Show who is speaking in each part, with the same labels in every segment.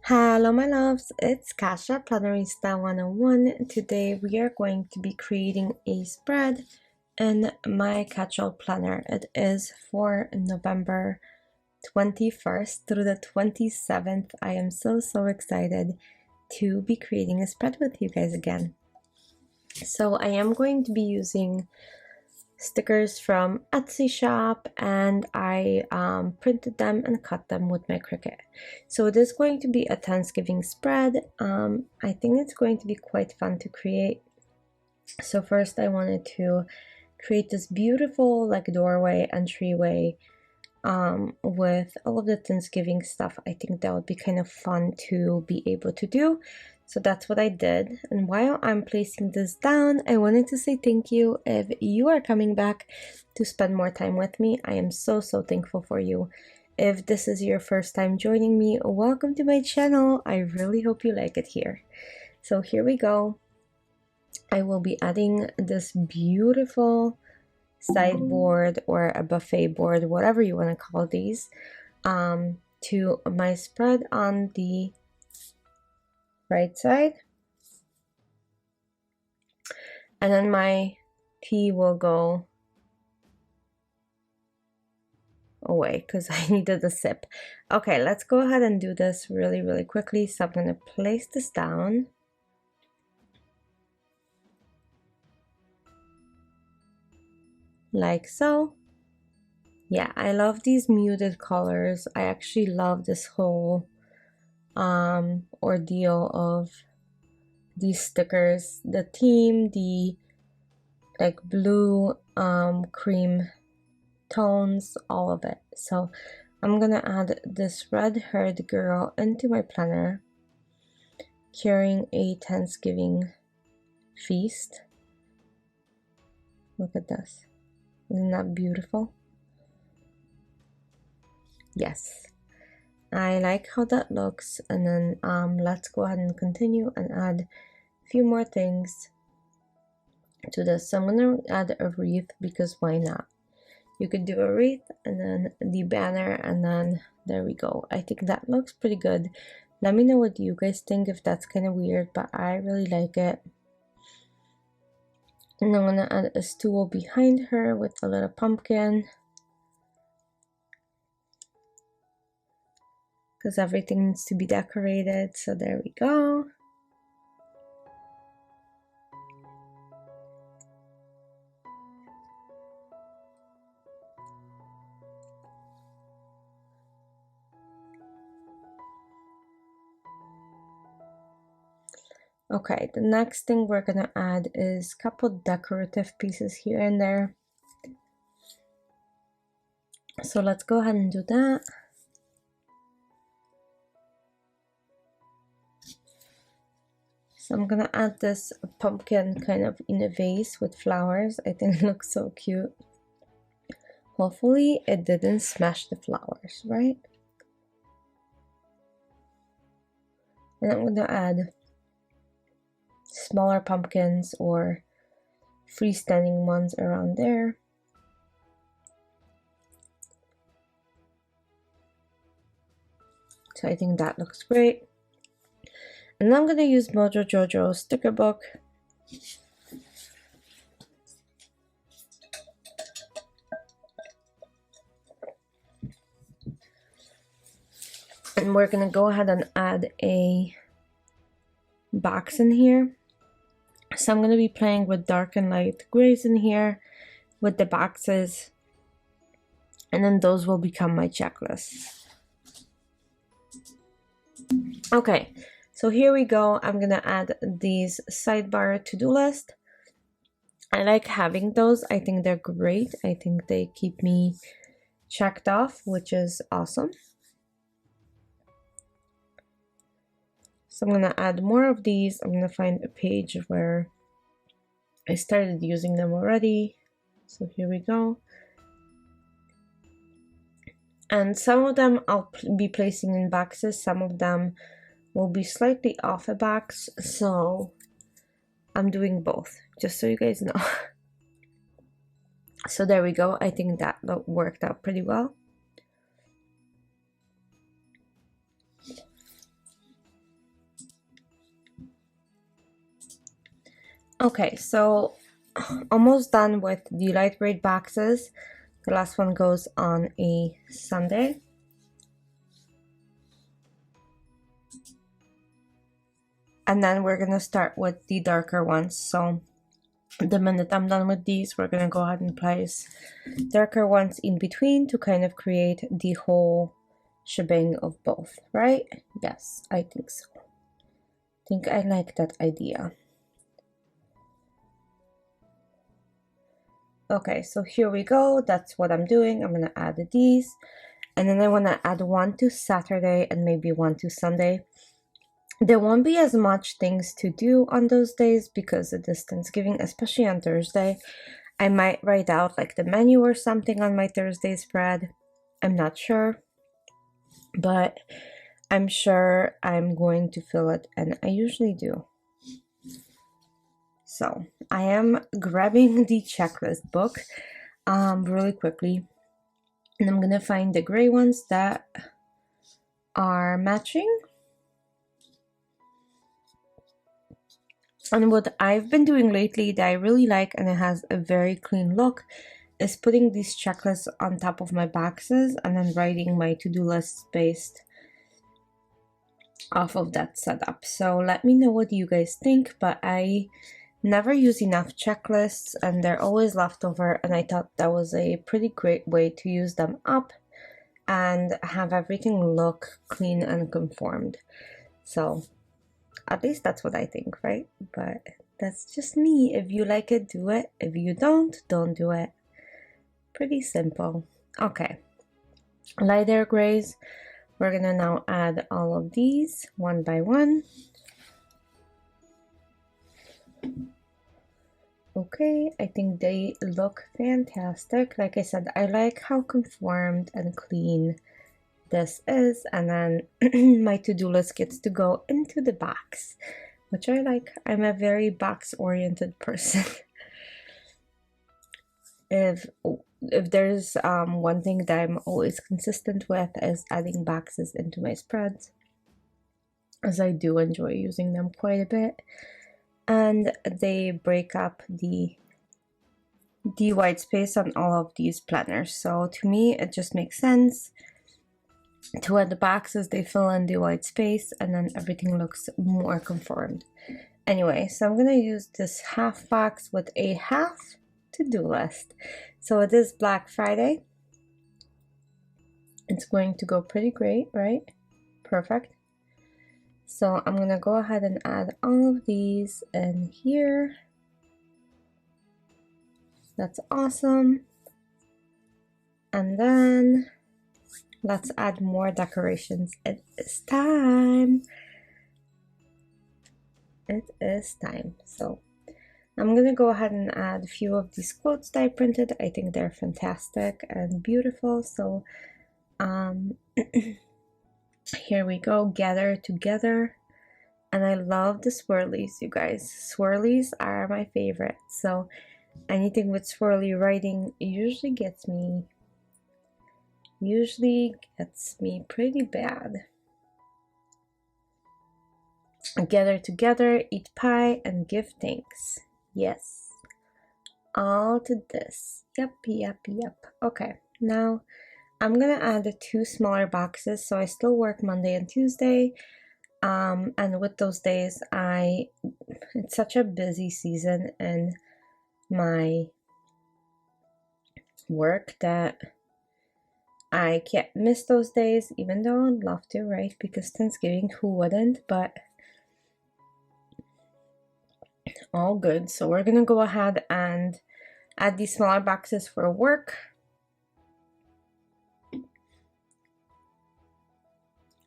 Speaker 1: Hello my loves, it's Kasha, Plannerista 101. Today we are going to be creating a spread in my catch-all planner. It is for November 21st through the 27th. I am so excited to be creating a spread with you guys again. So I am going to be using stickers from Etsy shop, and I printed them and cut them with my Cricut. So it is going to be a Thanksgiving spread. I think it's going to be quite fun to create. So first I wanted to create this beautiful like doorway entryway with all of the Thanksgiving stuff. I think that would be kind of fun to be able to do. So that's what I did. And while I'm placing this down, I wanted to say thank you if you are coming back to spend more time with me. I am so thankful for you. If this is your first time joining me, welcome to my channel. I really hope you like it here. So here we go. I will be adding this beautiful sideboard or a buffet board, whatever you want to call these, to my spread on the right side, and then my tea will go away because I needed a sip. Okay, let's go ahead and do this really quickly. So I'm going to place this down. Like so. Yeah, I love these muted colors. I actually love this whole ordeal of these stickers, the theme, the like blue cream tones, all of it. So I'm gonna add this red-haired girl into my planner carrying a Thanksgiving feast. Look at this. Isn't that beautiful? Yes, I like how that looks. And then let's go ahead and continue and add a few more things to this. So I'm gonna add a wreath because why not? You could do a wreath and then the banner, and then there we go. I think that looks pretty good. Let me know what you guys think, if that's kind of weird, but I really like it. And I'm gonna add a stool behind her with a little pumpkin, because everything needs to be decorated. So there we go. Okay, the next thing we're gonna add is a couple decorative pieces here and there. So let's go ahead and do that. So I'm gonna add this pumpkin kind of in a vase with flowers. I think it looks so cute. Hopefully it didn't smash the flowers, right? And I'm gonna add smaller pumpkins or freestanding ones around there. So I think that looks great. And I'm gonna use Mojo Jojo's sticker book. And we're gonna go ahead and add a box in here. So I'm gonna be playing with dark and light grays in here with the boxes, and then those will become my checklists. Okay, so here we go. I'm gonna add these sidebar to-do list. I like having those. I think they're great. I think they keep me checked off, which is awesome. So I'm gonna add more of these. I'm gonna find a page where I started using them already. So here we go. And some of them I'll be placing in boxes. Some of them will be slightly off a box. So I'm doing both, just so you guys know. So there we go. I think that worked out pretty well. Okay, so almost done with the lightweight boxes. The last one goes on a Sunday. And then we're gonna start with the darker ones. So the minute I'm done with these, we're gonna go ahead and place darker ones in between to kind of create the whole shebang of both, right? Yes, I think so. I think I like that idea. Okay, so here we go. That's what I'm doing. I'm gonna add these, and then I wanna add one to Saturday and maybe one to Sunday. There won't be as much things to do on those days because it is Thanksgiving, especially on Thursday. I might write out like the menu or something on my Thursday spread. I'm not sure, but I'm sure I'm going to fill it, and I usually do. So I am grabbing the checklist book really quickly, and I'm gonna find the gray ones that are matching. And what I've been doing lately that I really like, and it has a very clean look, is putting these checklists on top of my boxes and then writing my to-do lists based off of that setup. So let me know what you guys think, but I never use enough checklists and they're always left over, and I thought that was a pretty great way to use them up and have everything look clean and conformed. So at least that's what I think, right? But that's just me. If you like it, do it. If you don't do it. Pretty simple. Okay, lighter grays. We're gonna now add all of these one by one. Okay, I think they look fantastic. Like I said, I like how conformed and clean this is, and then my to-do list gets to go into the box, which I like. I'm a very box-oriented person. If there's one thing that I'm always consistent with is adding boxes into my spreads, as I do enjoy using them quite a bit, and they break up the white space on all of these planners. So to me, it just makes sense to add the boxes. They fill in the white space, and then everything looks more conformed. Anyway, so I'm gonna use this half box with a half to-do list. So it is Black Friday. It's going to go pretty great, right? Perfect. So I'm gonna go ahead and add all of these in here. That's awesome. And then let's add more decorations. It is time. It is time. So I'm gonna go ahead and add a few of these quotes that I printed. I think they're fantastic and beautiful. So here we go. Gather together. And I love the swirlies, you guys. Swirlies are my favorite. So anything with swirly writing usually gets me pretty bad. Gather together, eat pie, and give thanks. Yes, all to this. Yep. Okay, now I'm gonna add 2 smaller boxes. So I still work Monday and Tuesday, and with those days, it's such a busy season in my work that I can't miss those days, even though I'd love to, right? Because Thanksgiving, who wouldn't? But all good. So we're gonna go ahead and add these smaller boxes for work.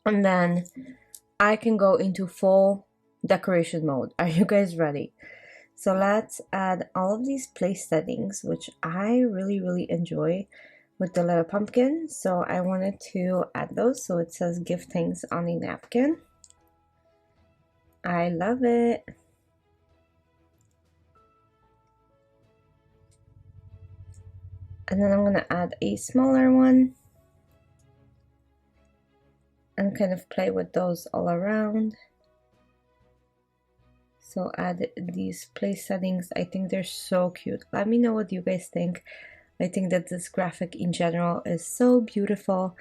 Speaker 1: And then I can go into full decoration mode. Are you guys ready? So let's add all of these place settings, which I really enjoy, with the little pumpkin. So I wanted to add those. So it says give thanks on a napkin. I love it. And then I'm gonna add a smaller one and kind of play with those all around. So add these place settings. I think they're so cute. Let me know what you guys think. I think that this graphic in general is so beautiful,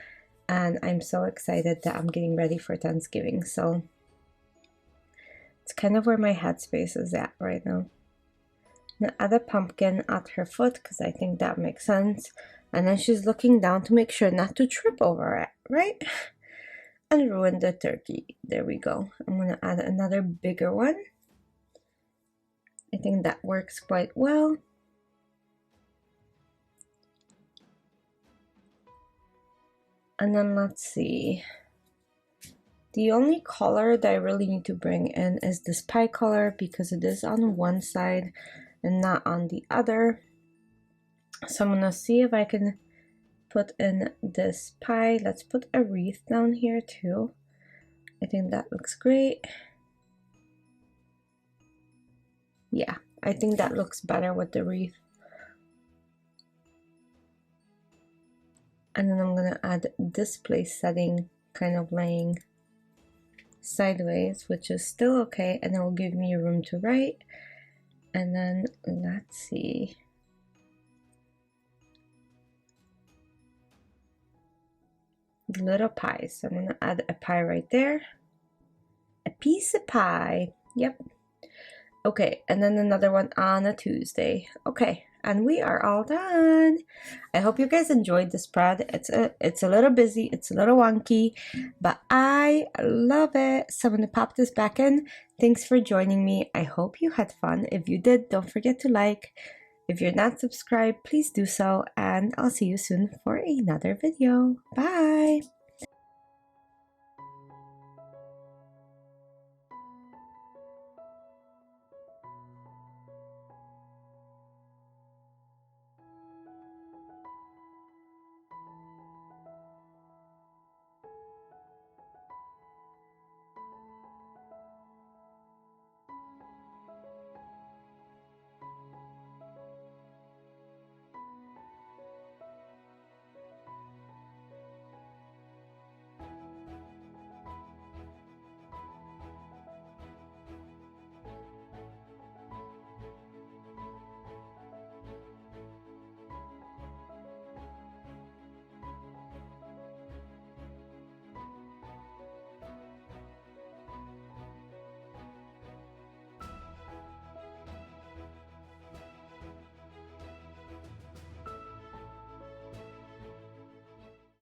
Speaker 1: and I'm so excited that I'm getting ready for Thanksgiving. So it's kind of where my headspace is at right now. I'm gonna add a pumpkin at her foot because I think that makes sense. And then she's looking down to make sure not to trip over it, right? And ruin the turkey. There we go. I'm gonna add another bigger one. I think that works quite well. And then let's see. The only color that I really need to bring in is this pie color because it is on one side and not on the other. So I'm gonna see if I can put in this pie. Let's put a wreath down here too. I think that looks great. Yeah, I think that looks better with the wreath. And then I'm gonna add this place setting kind of laying sideways, which is still okay, and it will give me room to write. And then let's see. The little pies. So I'm gonna add a pie right there. A piece of pie. Yep. Okay, and then another one on a Tuesday. Okay, and we are all done. I hope you guys enjoyed the spread. It's a little busy, it's a little wonky, but I love it. So I'm gonna pop this back in. Thanks for joining me. I hope you had fun. If you did, don't forget to like. If you're not subscribed, please do so, and I'll see you soon for another video. Bye!